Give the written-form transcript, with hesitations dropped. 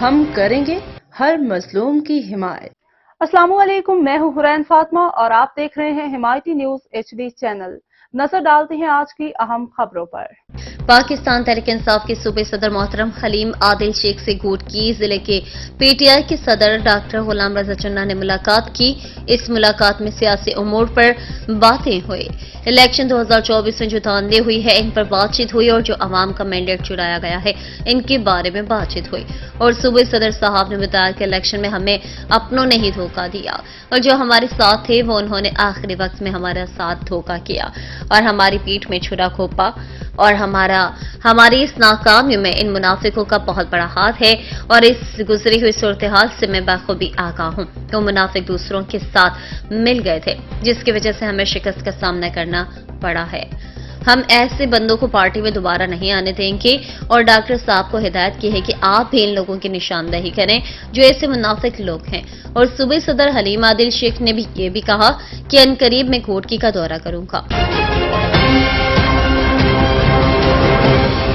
ہم کریں گے ہر مظلوم کی حمایت۔ السلام علیکم، میں ہوں حرین فاطمہ اور آپ دیکھ رہے ہیں حمایتی نیوز HD چینل۔ نظر ڈالتے ہیں آج کی اہم خبروں پر۔ پاکستان تحریک انصاف کے صوبائی صدر محترم حلیم عادل شیخ سے گوٹکی ضلع کے PTI کے صدر ڈاکٹر غلام رضا چنہ نے ملاقات کی۔ اس ملاقات میں سیاسی امور پر باتیں ہوئی۔ الیکشن 2024 میں جو دھاندلی ہوئی ہے ان پر بات چیت ہوئی اور جو عوام کا مینڈیٹ چرایا گیا ہے ان کے بارے میں بات چیت ہوئی اور صوبائی صدر صاحب نے بتایا کہ الیکشن میں ہمیں اپنوں نے ہی دھوکہ دیا اور جو ہمارے ساتھ تھے وہ انہوں نے آخری وقت میں ہمارا ساتھ دھوکہ کیا اور ہماری پیٹھ میں چھرا گھونپا اور ہماری اس ناکامی میں ان منافقوں کا بہت بڑا ہاتھ ہے اور اس گزری ہوئی صورتحال سے میں بخوبی آگاہ ہوں کہ منافق دوسروں کے ساتھ مل گئے تھے جس کی وجہ سے ہمیں شکست کا سامنا کرنا پڑا ہے۔ ہم ایسے بندوں کو پارٹی میں دوبارہ نہیں آنے دیں گے اور ڈاکٹر صاحب کو ہدایت کی ہے کہ آپ بھی ان لوگوں کی نشاندہی کریں جو ایسے منافق لوگ ہیں اور صوبائی صدر حلیم عادل شیخ نے بھی یہ بھی کہا کہ عنقریب میں گھوٹکی کا دورہ کروں گا۔